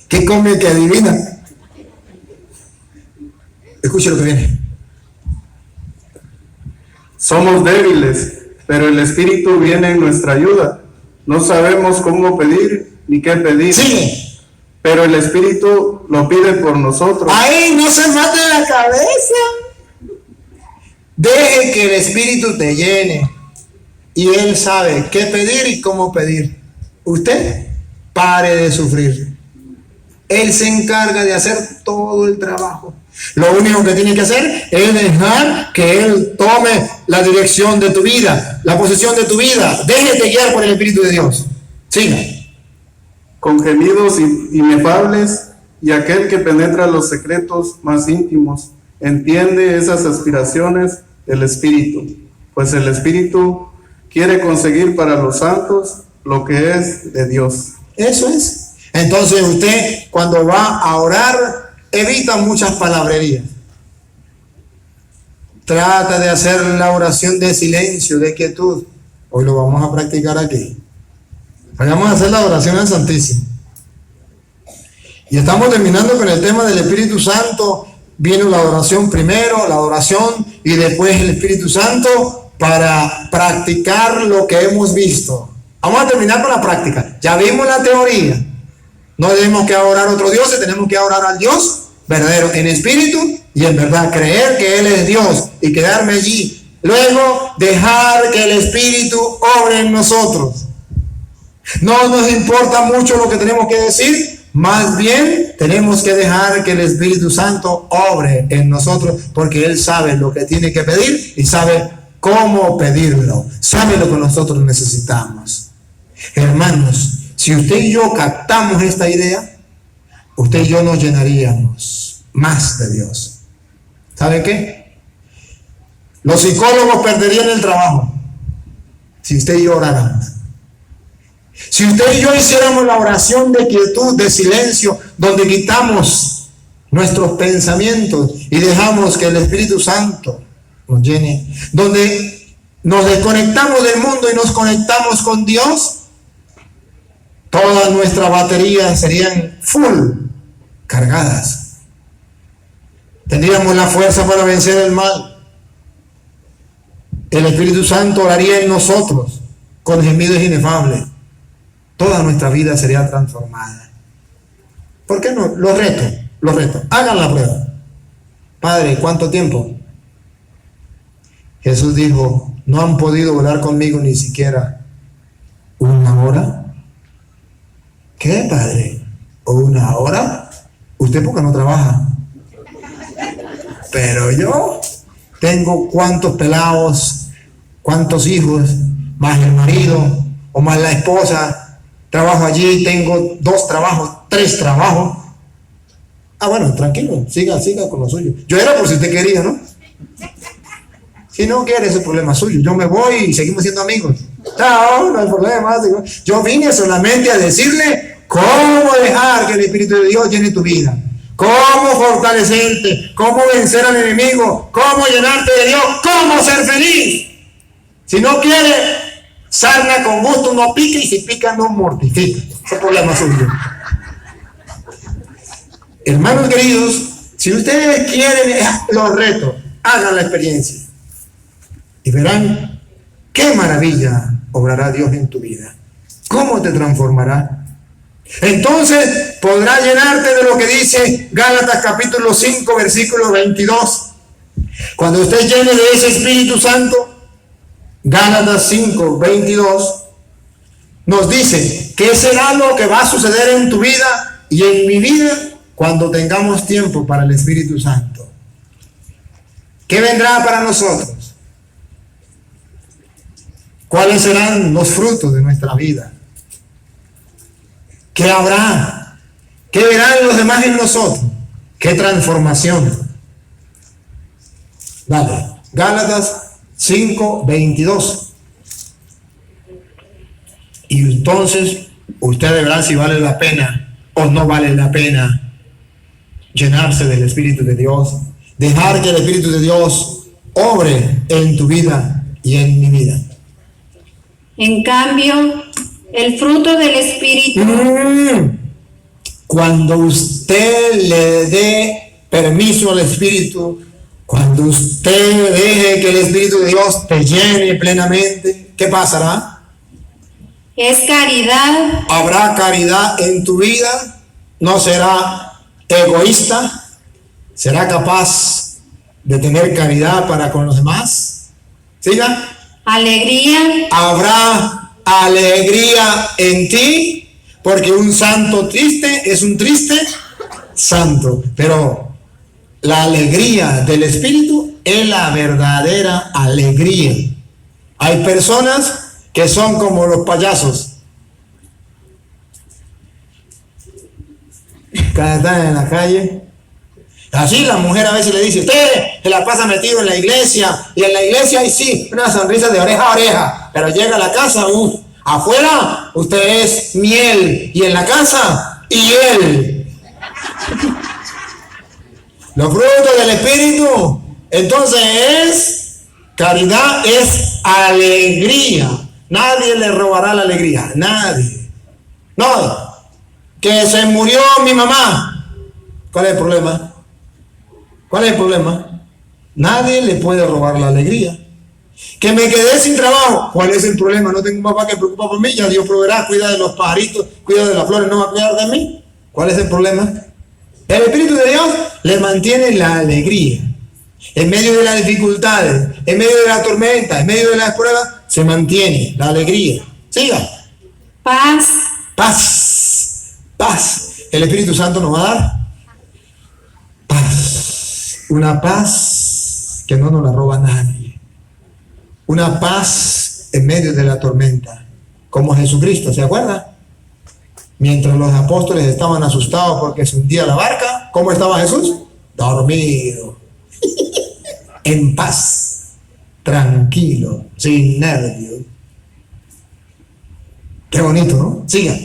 ¿Qué come que adivina? Escuche lo que viene. Somos débiles, pero el Espíritu viene en nuestra ayuda. No sabemos cómo pedir ni qué pedir. Sigue. Pero el Espíritu lo pide por nosotros. Ahí no se mate la cabeza. Deje que el Espíritu te llene. Y Él sabe qué pedir y cómo pedir. Usted pare de sufrir. Él se encarga de hacer todo el trabajo. Lo único que tiene que hacer es dejar que Él tome la dirección de tu vida, la posesión de tu vida. Déjete guiar por el Espíritu de Dios. Siga. Con gemidos inefables, y aquel que penetra los secretos más íntimos entiende esas aspiraciones del Espíritu, pues el Espíritu quiere conseguir para los santos lo que es de Dios. Eso es. Entonces usted cuando va a orar, evita muchas palabrerías. Trata de hacer la oración de silencio, de quietud. Hoy lo vamos a practicar aquí. Vamos a hacer la oración al Santísimo. Y estamos terminando con el tema del Espíritu Santo. Viene la oración primero, la adoración y después el Espíritu Santo para practicar lo que hemos visto. Vamos a terminar con la práctica. Ya vimos la teoría. No tenemos que adorar a otro Dios, tenemos que adorar al Dios verdadero en espíritu y en verdad. Creer que Él es Dios y quedarme allí. Luego, dejar que el Espíritu obre en nosotros. No nos importa mucho lo que tenemos que decir, más bien tenemos que dejar que el Espíritu Santo obre en nosotros, porque Él sabe lo que tiene que pedir y sabe cómo pedirlo, sabe lo que nosotros necesitamos. Hermanos, si usted y yo captamos esta idea, usted y yo nos llenaríamos más de Dios. ¿Sabe qué? Los psicólogos perderían el trabajo si usted y yo oráramos. Si usted y yo hiciéramos la oración de quietud, de silencio, donde quitamos nuestros pensamientos y dejamos que el Espíritu Santo nos llene, donde nos desconectamos del mundo y nos conectamos con Dios, todas nuestras baterías serían full, cargadas. Tendríamos la fuerza para vencer el mal. El Espíritu Santo oraría en nosotros con gemidos inefables. Toda nuestra vida sería transformada. ¿Por qué no? Los reto. Hagan la prueba. Padre, ¿cuánto tiempo? Jesús dijo, no han podido orar conmigo ni siquiera una hora. ¿Qué, Padre? ¿O una hora? ¿Usted por qué no trabaja? Pero yo tengo cuántos pelados, cuántos hijos, más el marido o más la esposa. Trabajo allí, tengo 2 trabajos, 3 trabajos. Ah, bueno, tranquilo, siga con lo suyo. Yo era por si usted quería, ¿no? Si no quiere, ese problema suyo. Yo me voy y seguimos siendo amigos. No hay problema. Yo vine solamente a decirle cómo dejar que el Espíritu de Dios llene tu vida. Cómo fortalecerte, cómo vencer al enemigo, cómo llenarte de Dios, cómo ser feliz. Si no quiere, sarna con gusto no pica y si pica no mortifica. Ese problema suyo. Hermanos queridos, si ustedes quieren los retos, hagan la experiencia y verán qué maravilla obrará Dios en tu vida. Cómo te transformará. Entonces podrá llenarte de lo que dice Gálatas capítulo 5 versículo 22. Cuando usted llene de ese Espíritu Santo, Gálatas 5, 22, nos dice qué será lo que va a suceder en tu vida y en mi vida cuando tengamos tiempo para el Espíritu Santo. ¿Qué vendrá para nosotros? ¿Cuáles serán los frutos de nuestra vida? ¿Qué habrá? ¿Qué verán los demás en nosotros? ¿Qué transformación? Dale, Gálatas 5:22. Y entonces usted verá si vale la pena o no vale la pena llenarse del Espíritu de Dios, dejar que el Espíritu de Dios obre en tu vida y en mi vida. En cambio, el fruto del Espíritu. Cuando usted le dé permiso al Espíritu, cuando usted deje que el Espíritu de Dios te llene plenamente, ¿qué pasará? Es caridad. Habrá caridad en tu vida, no será egoísta, será capaz de tener caridad para con los demás. ¿Siga? Alegría. Habrá alegría en ti, porque un santo triste es un triste santo, pero la alegría del Espíritu es la verdadera alegría. Hay personas que son como los payasos, que están en la calle. Así la mujer a veces le dice, usted se la pasa metido en la iglesia, y en la iglesia hay sí, una sonrisa de oreja a oreja, pero llega a la casa, Afuera usted es miel y en la casa hiel. Los frutos del Espíritu, entonces es caridad, es alegría. Nadie le robará la alegría, nadie. No, que se murió mi mamá. ¿Cuál es el problema? ¿Cuál es el problema? Nadie le puede robar la alegría. Que me quedé sin trabajo. ¿Cuál es el problema? No tengo un papá que preocupa por mí. Ya Dios proveerá, cuida de los pajaritos, cuida de las flores, no va a cuidar de mí. ¿Cuál es el problema? El Espíritu de Dios le mantiene la alegría. En medio de las dificultades, en medio de la tormenta, en medio de las pruebas, se mantiene la alegría. Siga. Paz. Paz. Paz. El Espíritu Santo nos va a dar paz. Una paz que no nos la roba nadie. Una paz en medio de la tormenta. Como Jesucristo, ¿se acuerda? Mientras los apóstoles estaban asustados porque se hundía la barca, ¿cómo estaba Jesús? Dormido. En paz. Tranquilo. Sin nervios. Qué bonito, ¿no? Siga.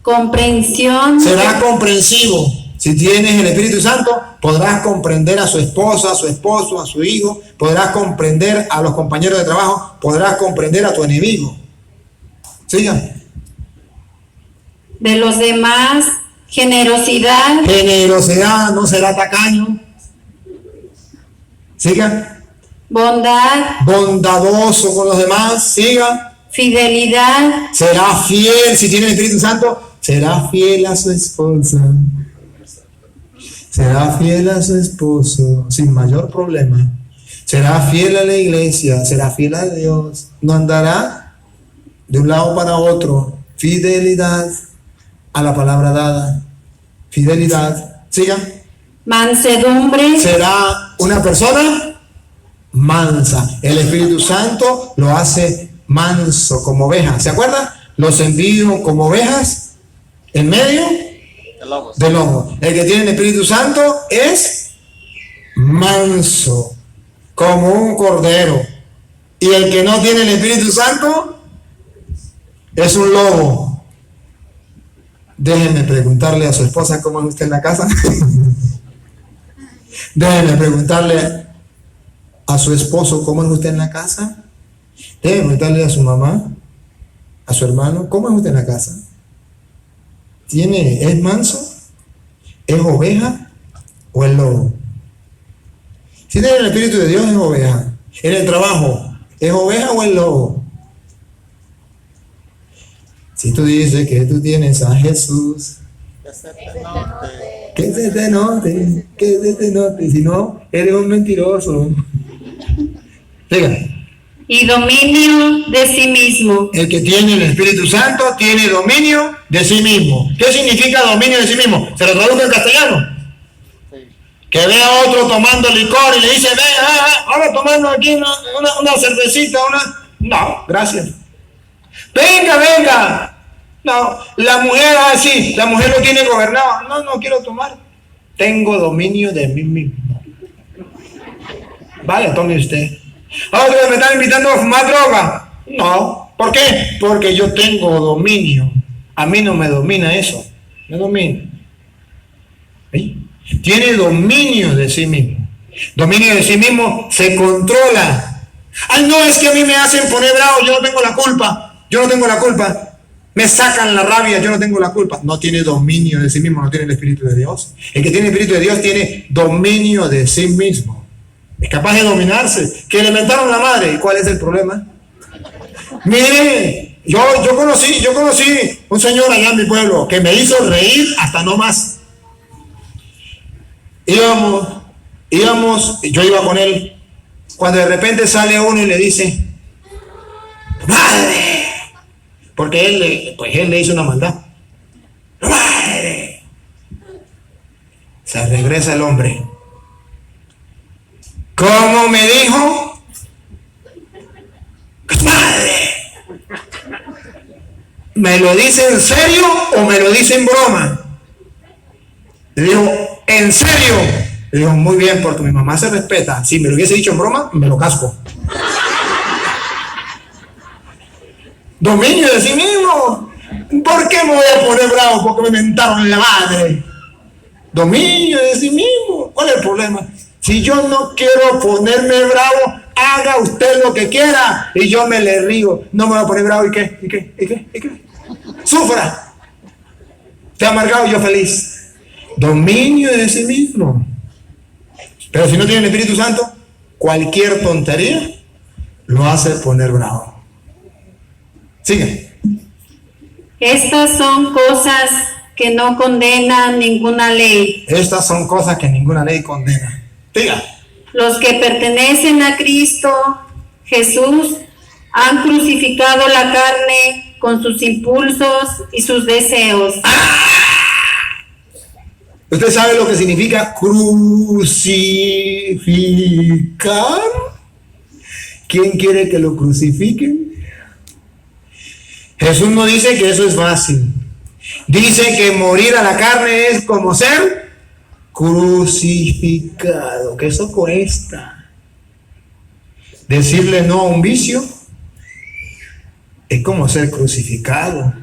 Comprensión. Será comprensivo. Si tienes el Espíritu Santo, podrás comprender a su esposa, a su esposo, a su hijo, podrás comprender a los compañeros de trabajo, podrás comprender a tu enemigo. Siga. De los demás, generosidad. Generosidad, no será tacaño. Siga. Bondad. Bondadoso con los demás. Siga. Fidelidad. Será fiel, si tiene el Espíritu Santo, será fiel a su esposa. Será fiel a su esposo sin mayor problema. Será fiel a la iglesia, será fiel a Dios. No andará de un lado para otro. Fidelidad a la palabra dada. Fidelidad. Siga. Mansedumbre. Será una persona mansa. El Espíritu Santo lo hace manso como oveja. ¿Se acuerda? Los envío como ovejas en medio de lobo. El que tiene el Espíritu Santo es manso como un cordero. Y el que no tiene el Espíritu Santo es un lobo. Déjenme preguntarle a su esposa cómo es usted en la casa. Déjenme preguntarle a su esposo cómo es usted en la casa. Déjenme preguntarle a su mamá, a su hermano, cómo es usted en la casa. ¿Es manso? ¿Es oveja o es lobo? Si tiene el Espíritu de Dios, es oveja. En el trabajo, ¿es oveja o es lobo? Si tú dices que tú tienes a Jesús, que se te note, que se te note. Si no, eres un mentiroso. Diga. Y dominio de sí mismo. El que tiene el Espíritu Santo tiene dominio de sí mismo. ¿Qué significa dominio de sí mismo? ¿Se lo traduzco en castellano? Que ve a otro tomando licor y le dice, ven, ahora tomando aquí una cervecita, No, gracias. Venga. No, la mujer así, la mujer lo tiene gobernado. No quiero tomar. Tengo dominio de mí mismo. Vale, tome usted. Ahora me están invitando a fumar droga. No, ¿por qué? Porque yo tengo dominio. A mí no me domina eso. No domina. ¿Sí? Tiene dominio de sí mismo. Dominio de sí mismo se controla. Ay, no, es que a mí me hacen poner bravo, yo no tengo la culpa. Me sacan la rabia, yo no tengo la culpa. No tiene dominio de sí mismo, no tiene el Espíritu de Dios. El que tiene el Espíritu de Dios tiene dominio de sí mismo. Es capaz de dominarse. Que le mentaron la madre. ¿Y cuál es el problema? Mire, yo conocí un señor allá en mi pueblo que me hizo reír hasta no más. Íbamos, yo iba con él, cuando de repente sale uno y le dice, ¡madre! Porque él le hizo una maldad. ¡Madre! Se regresa el hombre. ¿Cómo me dijo? ¡Madre! ¿Me lo dice en serio o me lo dice en broma? Le digo, ¿en serio? Le digo, muy bien, porque mi mamá se respeta. Si me lo hubiese dicho en broma, me lo casco. Dominio de sí mismo. ¿Por qué me voy a poner bravo? Porque me mentaron en la madre. Dominio de sí mismo. ¿Cuál es el problema? Si yo no quiero ponerme bravo, haga usted lo que quiera y yo me le río. No me voy a poner bravo. ¿Y qué? ¿Y qué? ¿Y qué? ¿Y qué? Sufra. Te amargado y yo feliz. Dominio de sí mismo. Pero si no tiene el Espíritu Santo, cualquier tontería lo hace poner bravo. Sigue. Estas son cosas que no condenan ninguna ley. Estas son cosas que ninguna ley condena. Diga. Los que pertenecen a Cristo Jesús han crucificado la carne con sus impulsos y sus deseos. ¿Usted sabe lo que significa crucificar? ¿Quién quiere que lo crucifiquen? Jesús no dice que eso es fácil. Dice que morir a la carne es como ser crucificado, que eso cuesta. Decirle no a un vicio es como ser crucificado.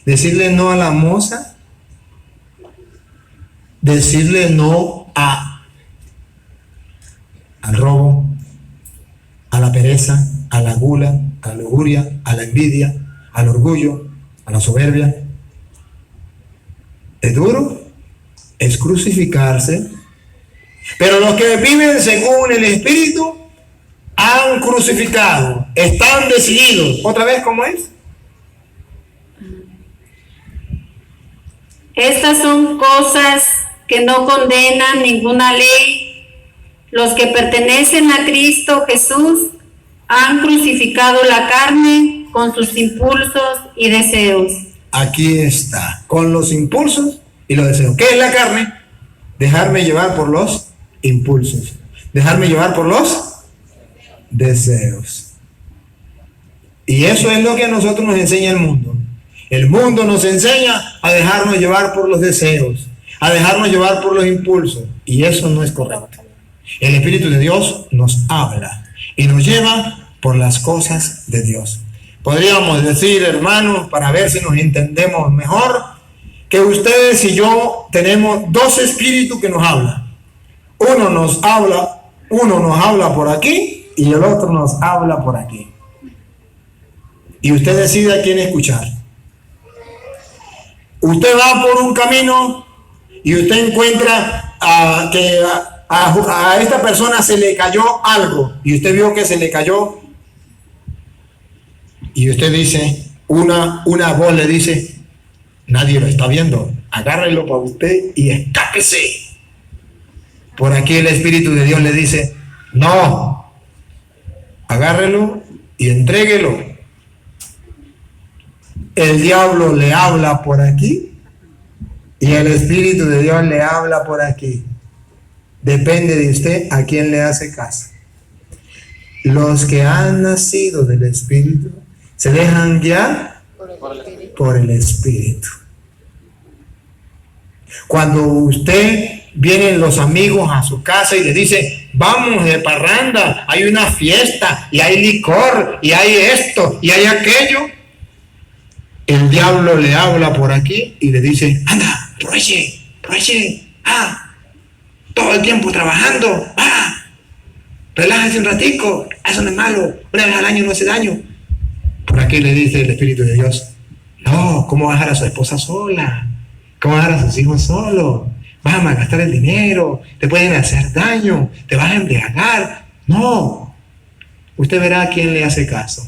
Decirle no a la moza, decirle no al robo, a la pereza, a la gula, a la lujuria, a la envidia, al orgullo, a la soberbia. Es duro, es crucificarse. Pero los que viven según el Espíritu han crucificado, están decididos. ¿Otra vez cómo es? Estas son cosas que no condenan ninguna ley. Los que pertenecen a Cristo Jesús han crucificado la carne con sus impulsos y deseos. Aquí está, con los impulsos y los deseos. ¿Qué es la carne? Dejarme llevar por los impulsos. Dejarme llevar por los deseos. Y eso es lo que a nosotros nos enseña el mundo. El mundo nos enseña a dejarnos llevar por los deseos, a dejarnos llevar por los impulsos. Y eso no es correcto. El Espíritu de Dios nos habla y nos lleva por las cosas de Dios. Podríamos decir, hermanos, para ver si nos entendemos mejor, que ustedes y yo tenemos dos espíritus que nos hablan. Uno nos habla por aquí y el otro nos habla por aquí. Y usted decide a quién escuchar. Usted va por un camino y usted encuentra que a esta persona se le cayó algo y usted vio que se le cayó y usted dice, una voz le dice, nadie lo está viendo, agárrelo para usted y escápese. Por aquí el Espíritu de Dios le dice, no, agárrelo y entréguelo. El diablo le habla por aquí y el Espíritu de Dios le habla por aquí. Depende de usted a quién le hace caso. Los que han nacido del Espíritu se dejan guiar por el Espíritu. Cuando usted vienen los amigos a su casa y le dice, vamos de parranda, hay una fiesta y hay licor y hay esto y hay aquello, el diablo le habla por aquí y le dice, anda, aproveche, todo el tiempo trabajando, relájese un ratico, eso no es malo, una vez al año no hace daño. Por aquí le dice el Espíritu de Dios, no, ¿cómo vas a dejar a su esposa sola? ¿Cómo vas a dejar a sus hijos solos? Vas a malgastar el dinero, te pueden hacer daño, te vas a embriagar. No, usted verá a quién le hace caso.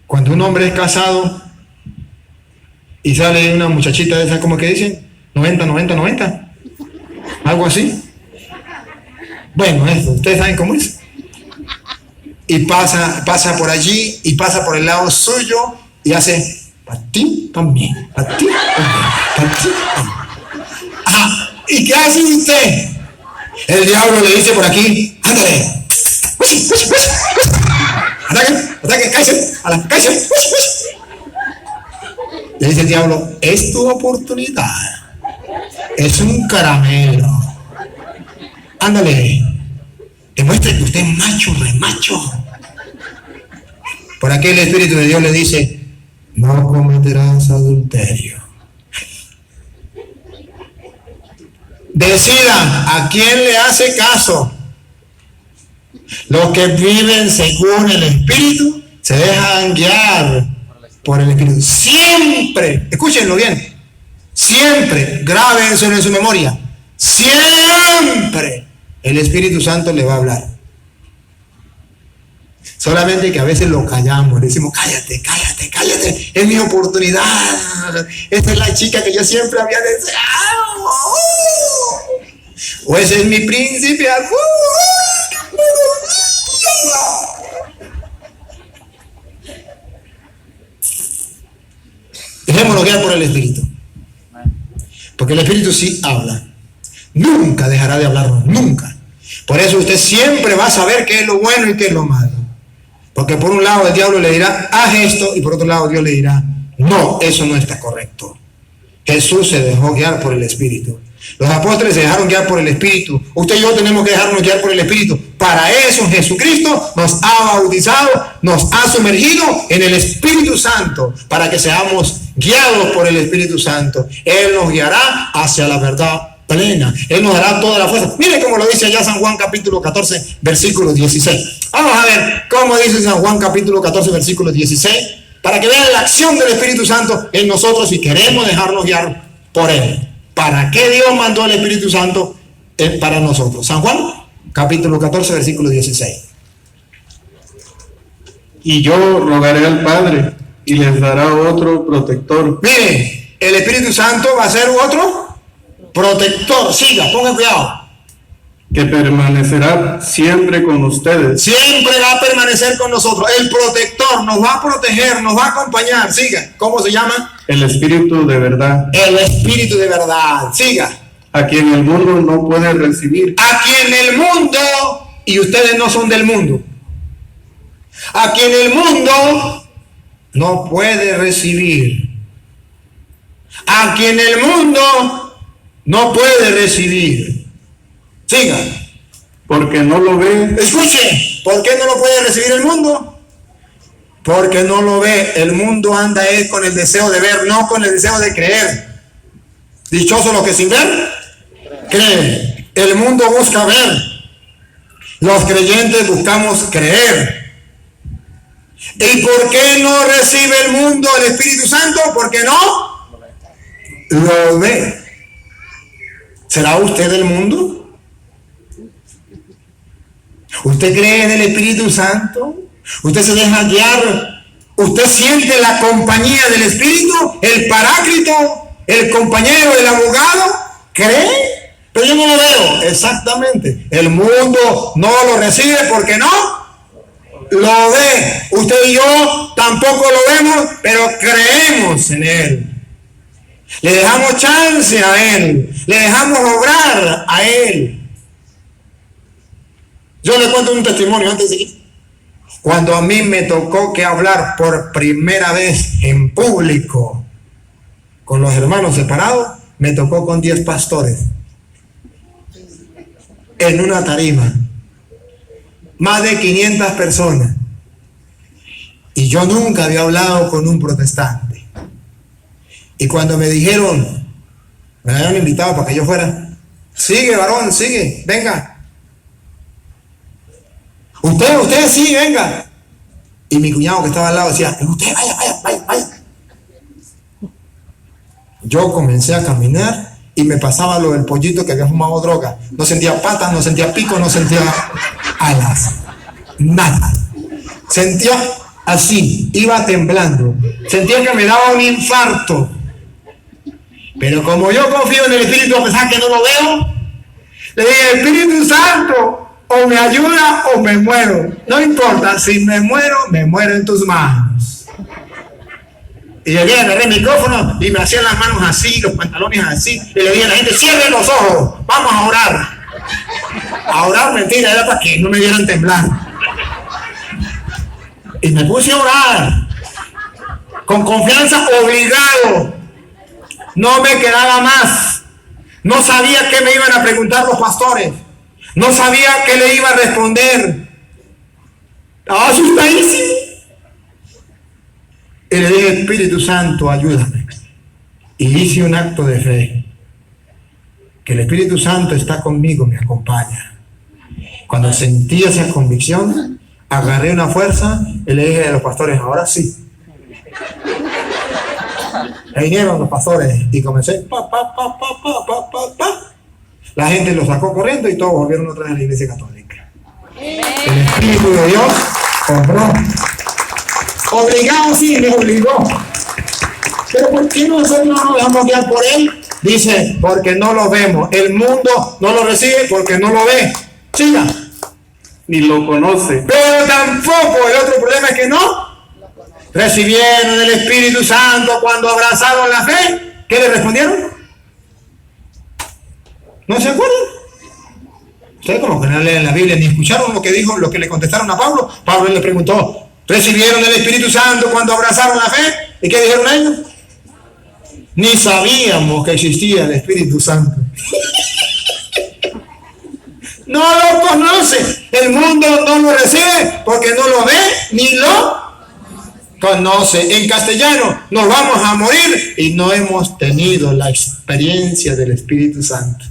Cuando un hombre es casado y sale una muchachita de esas, como que dicen, 90, algo así. Bueno, eso, ustedes saben cómo es. Y pasa por allí y pasa por el lado suyo y hace para ti también, para ti también, para ti también. Ajá. ¿Y qué hace usted? El diablo le dice por aquí, ándale, ataque, cállese, Le dice el diablo, es tu oportunidad, es un caramelo. Ándale, demuestre que usted es macho, remacho. Por aquí el Espíritu de Dios le dice, no cometerás adulterio. Decida a quién le hace caso. Los que viven según el Espíritu se dejan guiar por el Espíritu. Siempre, escúchenlo bien, siempre, grábenselo en su memoria, siempre el Espíritu Santo le va a hablar. Solamente que a veces lo callamos, le decimos, cállate, cállate, cállate, es mi oportunidad, esta es la chica que yo siempre había deseado, o ese es mi príncipe azul. Dejémonos guiar por el Espíritu, porque el Espíritu sí habla, nunca dejará de hablarnos, nunca. Por eso usted siempre va a saber qué es lo bueno y qué es lo malo. Porque por un lado el diablo le dirá, haz esto, y por otro lado Dios le dirá, no, eso no está correcto. Jesús se dejó guiar por el Espíritu. Los apóstoles se dejaron guiar por el Espíritu. Usted y yo tenemos que dejarnos guiar por el Espíritu. Para eso Jesucristo nos ha bautizado, nos ha sumergido en el Espíritu Santo, para que seamos guiados por el Espíritu Santo. Él nos guiará hacia la verdad plena. Él nos dará toda la fuerza. Mire cómo lo dice allá San Juan capítulo 14, versículo 16. Vamos a ver cómo dice San Juan capítulo 14, versículo 16, para que vean la acción del Espíritu Santo en nosotros si queremos dejarnos guiar por Él. ¿Para qué Dios mandó el Espíritu Santo para nosotros? San Juan capítulo 14, versículo 16. Y yo rogaré al Padre y les dará otro protector. Mire, el Espíritu Santo va a ser otro protector. Siga, pongan cuidado. Que permanecerá siempre con ustedes. Siempre va a permanecer con nosotros. El protector nos va a proteger, nos va a acompañar. Siga. ¿Cómo se llama? El Espíritu de verdad. El Espíritu de verdad. Siga. A quien el mundo no puede recibir. A quien el mundo, y ustedes no son del mundo, a quien el mundo no puede recibir. A quien el mundo no puede recibir. Siga. Porque no lo ve. Escuche, ¿por qué no lo puede recibir el mundo? Porque no lo ve. El mundo anda con el deseo de ver, no con el deseo de creer. Dichosos los que sin ver creen. El mundo busca ver. Los creyentes buscamos creer. ¿Y por qué no recibe el mundo el Espíritu Santo? Porque no lo ve. ¿Será usted del mundo? ¿Usted cree en el Espíritu Santo? ¿Usted se deja guiar? ¿Usted siente la compañía del Espíritu? ¿El Paráclito? ¿El compañero? ¿El abogado? ¿Cree? Pero yo no lo veo. Exactamente. El mundo no lo recibe porque no lo ve. Usted y yo tampoco lo vemos, pero creemos en Él. Le dejamos chance a Él. Le dejamos obrar a Él. Yo le cuento un testimonio antes de seguir. Cuando a mí me tocó que hablar por primera vez en público con los hermanos separados, me tocó con 10 pastores en una tarima, más de 500 personas, y yo nunca había hablado con un protestante. Y cuando me dijeron, me habían invitado para que yo fuera, sigue varón, sigue, venga. Usted sí, venga. Y mi cuñado que estaba al lado decía, usted vaya. Yo comencé a caminar y me pasaba lo del pollito que había fumado droga. No sentía patas, no sentía pico, no sentía alas. Nada. Sentía así, iba temblando. Sentía que me daba un infarto. Pero como yo confío en el Espíritu, a pesar que no lo veo, le dije, Espíritu Santo, o me ayuda o me muero. No importa, si me muero en tus manos. Y llegué, agarré el micrófono y me hacían las manos así, los pantalones así. Y le dije a la gente, cierren los ojos, vamos a orar. A orar, mentira, era para que no me vieran temblar. Y me puse a orar. Con confianza, obligado. No me quedaba más. No sabía qué me iban a preguntar los pastores. No sabía qué le iba a responder. Estaba asustadísimo. Y le dije, Espíritu Santo, ayúdame. Y hice un acto de fe. Que el Espíritu Santo está conmigo, me acompaña. Cuando sentí esa convicción, agarré una fuerza y le dije a los pastores, ahora sí. Ahí vinieron los pastores y comencé, La gente lo sacó corriendo y todos volvieron otra vez a la iglesia católica. El Espíritu de Dios obró. Obligado, sí, me obligó. Pero ¿por qué nosotros no nos dejamos guiar por Él? Dice, porque no lo vemos. El mundo no lo recibe porque no lo ve. Siga. Ni lo conoce. Pero tampoco, el otro problema es que no recibieron el Espíritu Santo cuando abrazaron la fe. ¿Qué le respondieron? ¿No se acuerdan? Ustedes como que no leen la Biblia ni escucharon lo que dijo, lo que le contestaron a Pablo. Pablo le preguntó, ¿recibieron el Espíritu Santo cuando abrazaron la fe? ¿Y qué dijeron ellos? Ni sabíamos que existía el Espíritu Santo. No lo conoce. El mundo no lo recibe porque no lo ve ni lo conoce. En castellano, nos vamos a morir y no hemos tenido la experiencia del Espíritu Santo.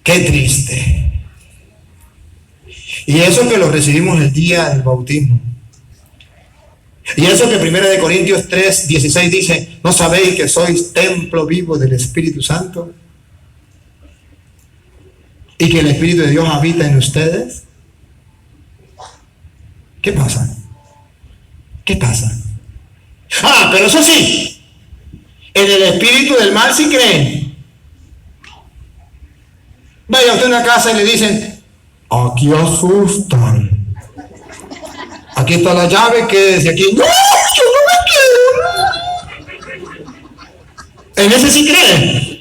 Qué triste. Y eso que lo recibimos el día del bautismo. Y eso que 1 Corintios 3:16 dice, ¿no sabéis que sois templo vivo del Espíritu Santo? Y que el Espíritu de Dios habita en ustedes. ¿Qué pasa? ¿Qué pasa? Ah, pero eso sí, en el espíritu del mal sí creen. Vaya usted a una casa y le dicen, aquí asustan. Aquí está la llave, quédese aquí. No, yo no me quedo. En ese sí creen.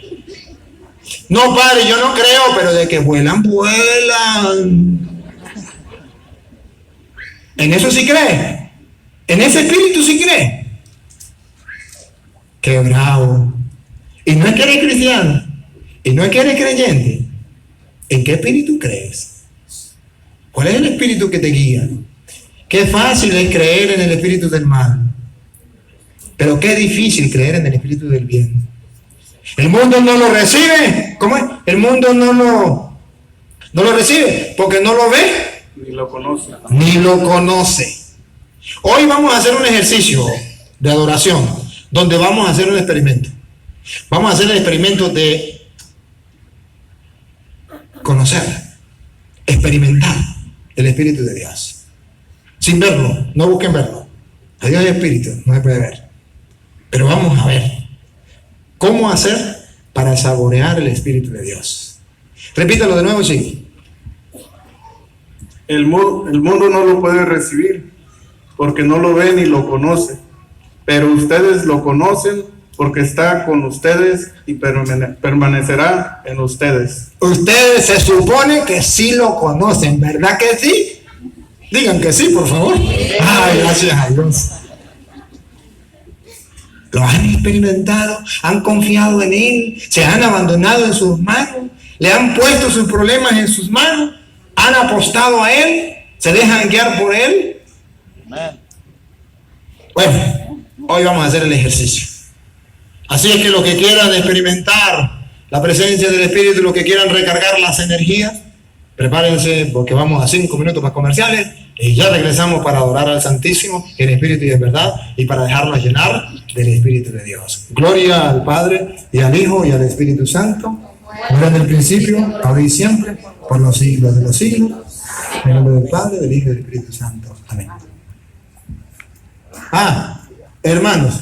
No, padre, yo no creo, pero de que vuelan, vuelan. En eso sí cree. En ese espíritu sí cree. Qué bravo. Y no es que eres cristiano. Y no es que eres creyente. ¿En qué espíritu crees? ¿Cuál es el espíritu que te guía? Qué fácil es creer en el espíritu del mal. Pero qué difícil creer en el espíritu del bien. El mundo no lo recibe. ¿Cómo es? El mundo no lo recibe porque no lo ve. Ni lo conoce. Ni lo conoce. Hoy vamos a hacer un ejercicio de adoración donde vamos a hacer un experimento. Vamos a hacer el experimento de conocer, experimentar el Espíritu de Dios. Sin verlo, no busquen verlo. A Dios es espíritu, no se puede ver. Pero vamos a ver cómo hacer para saborear el Espíritu de Dios. Repítalo de nuevo y sigue. El mundo no lo puede recibir porque no lo ve ni lo conoce, pero ustedes lo conocen porque está con ustedes y permanecerá en ustedes. Ustedes se supone que sí lo conocen, ¿verdad que sí? Digan que sí, por favor. Ay, gracias a Dios. Lo han experimentado, han confiado en Él, se han abandonado en sus manos, le han puesto sus problemas en sus manos, han apostado a Él, se dejan guiar por Él. Bueno, hoy vamos a hacer el ejercicio. Así es que los que quieran experimentar la presencia del Espíritu, los que quieran recargar las energías, prepárense porque vamos a 5 minutos más comerciales y ya regresamos para adorar al Santísimo en espíritu y en verdad y para dejarnos llenar del Espíritu de Dios. Gloria al Padre y al Hijo y al Espíritu Santo, como en el principio, ahora y siempre, por los siglos de los siglos. En el nombre del Padre, del Hijo y del Espíritu Santo. Amén. Hermanos.